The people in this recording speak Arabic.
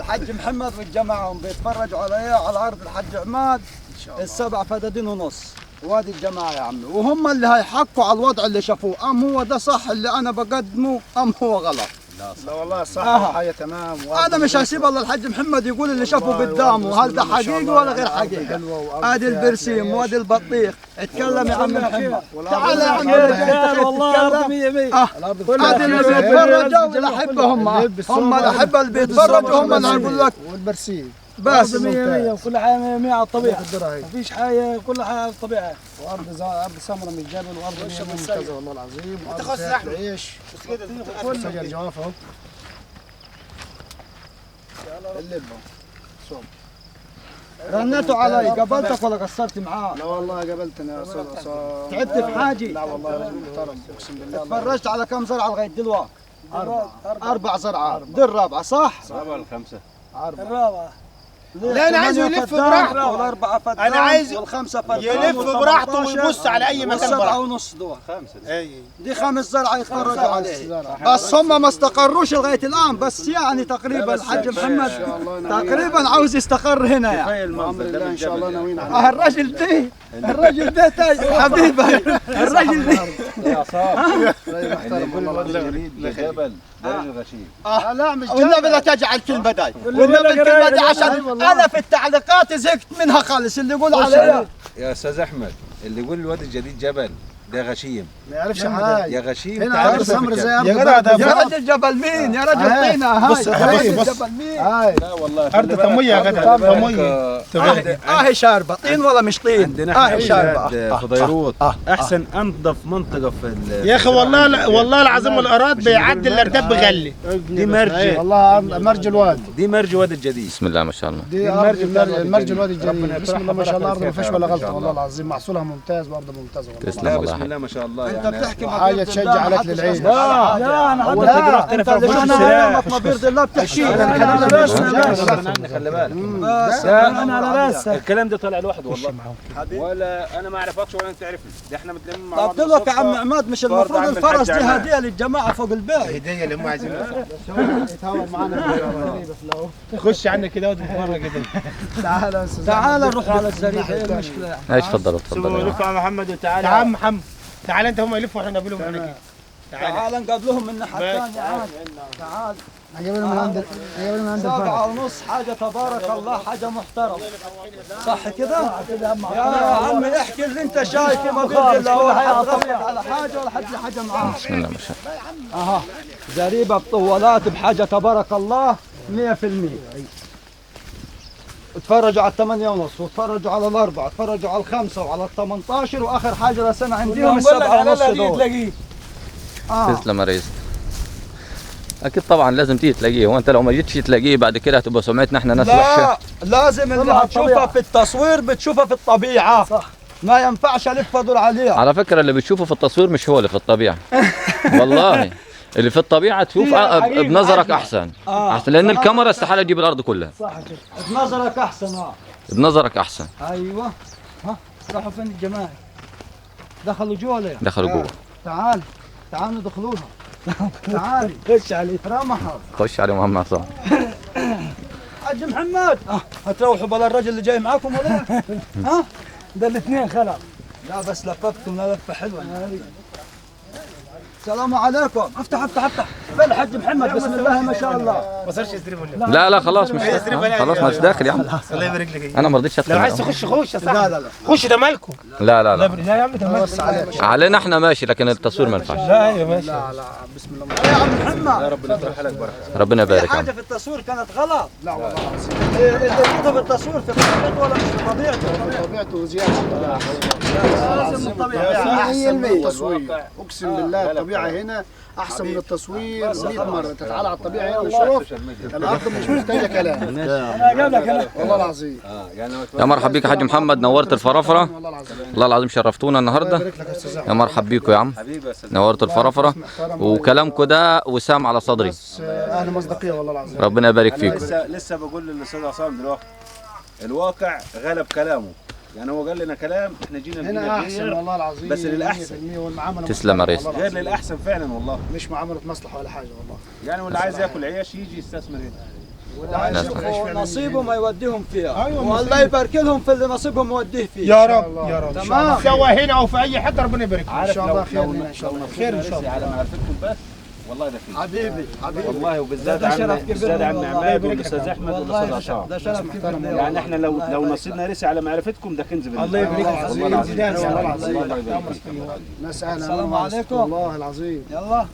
الحاج محمد والجماعه هم بيتفرجوا علي على ارض الحاج عماد ال7 فدادين ونص وادي الجماعه يا عمي، وهم اللي هيحكوا على الوضع اللي شافوه، ام هو ده صح اللي انا بقدمه ام هو غلط. لا والله صح حاجه تمام. انا مش هسيب الا الحاج محمد يقول اللي شافه قدامه هل ده حقيقي ولا غير حقيقي. ادي البرسيم وادي البطيخ، اتكلم يا عم محمد. تعال يا عم والله ارض 100 100. ادي اللي بيتفرجوا الاحبه هم الاحبه اللي بيتفرجوا هم اللي هنقول لك. والبرسيم بس 100 100 وكل حاجه 100 100 على الطبيعه، مفيش حاجه كل حاجه على الطبيعه. وارض سمره من الجبل وارض ممتازه والله العظيم. وارض فيها العيش وسجل جواف اهو. رنيتوا علي قبلتك ولا قصرت معاه؟ لا والله قابلتني يا استاذ عصام. تعبت في حاجه؟ لا والله رجل محترم اقسم بالله. اتفرجت على كم زرعه لغايه دلوقتي؟ 4 زرعات. دي 4 صح؟ 7 ولا 5؟ 4 الرابعه. لا انا عايزه يلف براحته. والاربعه فدان انا عايز والخمسه فدان يلف براحته ويبص على اي مكان براحته. براحته. ونص دول 5 دي 5 زرعه يتفرجوا عليه. بس هم ما استقروش لغايه الان، بس يعني تقريبا الحاج محمد تقريبا عاوز يستقر هنا يعني. الحمد لله ان شاء الله ناويين على الراجل ده تاج حبيبي الراجل ده يا صاحبي محترم والله جديد لجبل درج غشيم. لا مش والنبي لا تجعل كلمه داي، والنبي الكلمه دي عشان انا في التعليقات زهقت منها خالص اللي يقول عليها. يا استاذ احمد اللي يقول الواد الجديد جبل ده غشيم، ما يعرفش حاجه. يا غشيم هنا ارض سمر زي ارض يا جدع ده يا رجل جبل مين؟ يا رجل طينه هاي جبل مين؟ لا والله ارض طميه يا جدع طميه شاربه طين ولا مش طين؟ عندنا شاربه في ديروت احسن انظف منطقه في يا اخي والله العظيم الاراد بيعدي الارتاب بغلي. دي مرج، والله مرج الواد. دي مرج واد الجديد. بسم الله ما شاء الله. دي مرج الواد الجديد. بسم الله ما شاء الله. ارض ما فيش ولا غلطه والله العظيم. محصولها ممتاز وارض ممتازه والله. تسلم لا والله. بسم الله ما شاء الله. انت بتحكي حاجه تشجع عليك للعين. لا انا حتى انت اللي انا ما بيرضي الله بتحكي انا خلي بالك انا على راسك. الكلام ده طالع لوحده والله ولا انا ما اعرفكش ولا انت تعرفني، ده احنا متلمين مع بعض. طب دلوقتي يا عم عماد مش المفروض الفرس دي هديه للجماعه فوق البيت؟ هديه اللي هم عايزينها. يتهاون معانا. خش عنك كده وتتفرج كده. تعال نروح على الزريعه. ايه المشكله يعني؟ ايش تفضل تفضل. لف يا محمد وتعالى. تعال محمد تعال انت، هم يلفوا واحنا نقابلهم هنا كده. تعال نقابلهم من الناحيه الثانيه عاد. تعال عجبنا من عند 7 ونص حاجه تبارك الله حاجه محترمه صح كده؟ يا عمي احكي اللي انت شايفه ما بيرضي الله ولا حد على حاجه ولا حاجه معاه. بسم الله ما شاء الله. اها زريبه بطولات بحاجه تبارك الله 100%. اتفرجوا على 8 ونص واتفرجوا على 4 واتفرجوا على 5 وعلى 18 واخر حاجه لسنه عندهم 7 ونص دول. تسلم يا ريس. اكيد طبعا لازم تيجي تلاقيه، وانت لو ما جيتش تلاقيه بعد كده هتبقى سمعتنا احنا ناس وحشه. لا لازم اللي هتشوفها في التصوير بتشوفها في الطبيعه. صح ما ينفعش الف ادور عليها. على فكره اللي بتشوفه في التصوير مش هو اللي في الطبيعه. والله اللي في الطبيعه تشوف بنظرك احسن. احسن لان الكاميرا استحاله تجيب الارض كلها. صح كده بنظرك احسن. بنظرك احسن. ايوه ها راحوا فين الجماعه؟ دخلوا جوا ولا دخلوا جوا. تعالوا ندخلوها. تعالي خش علي رمحة. خش علي محمد عصام. حاج محمد هتروحوا بلا الرجل اللي جاي معاكم ولا ها؟ ده الاثنين خلع. لا بس لففتكم لفه حلوه. السلام عليكم. افتح فين الحاج محمد؟ بسم الله ما شاء الله. ما صارش يستلم ولا لا خلاص مش خلاص مش داخل يا عم. الله يبارك لك. انا ما رضيتش ادخل. لو عايز تخش خش يا صاحبي. لا خش ده مالكم. لا لا يا عم ده مالكم. علينا احنا ماشي لكن التصوير ما ينفعش. لا يا ماشي. لا بسم الله. يا عم محمد يا رب يفتح لك بركه. ربنا يبارك يا عم. حاجه في التصوير كانت غلط. لا والله اللي لقيته في التصوير في طبيعته ولا مش في طبيعته؟ طبيعته وزياده. لازم الطبيعه. احسن من التصوير. اقسم بالله الطبيعه هنا احسن من التصوير 100 مره. تعال على الطبيعه هنا وشوف الارض مش محتاجه كلام. انا جايب لك والله العظيم. يا مرحب بيك يا حاج محمد، نورت الفرافره. والله العظيم. والله العظيم شرفتونا النهارده. بارك لك يا استاذ يا مرحب بيكم يا عم. حبيبي يا استاذ. نورت الفرافره وكلامكم ده وسام على صدري. اهل مصداقيه والله العظيم. ربنا يبارك انا فيكم. لسه بقول للاستاذ عصام دلوقتي الواقع غلب كلامه، يعني هو قال لنا كلام احنا جينا هنا احسن والله العظيم. بس للاحسن. 100% والمعامله تسلم يا ريس. غير للاحسن فعلا والله. مش معامله مصلحه ولا حاجه والله. يعني واللي عايز ياكل عيش يجي يستثمر هنا. نصيبهم يوديهم فيها، والله يبارك لهم في اللي نصيبهم يوديه فيه. يا رب يا رب. تمام. سوا هنا او في اي حته ربنا يبارك. ان شاء الله خير ان شاء الله. خير ان شاء الله على معرفتكم بس. والله ده خير. حبيبي والله وبالذات ده شرف عم كبير بالذات عم والله. عماد والاستاذ احمد والاستاذ عصام. ده شرف كبير لي يعني احنا لو نصيبنا رسي على معرفتكم ده كنز بالنسبه الله يبارك فيك. والله العظيم. والله العظيم. ناس اهلا السلام عليكم. والله العظيم. يلا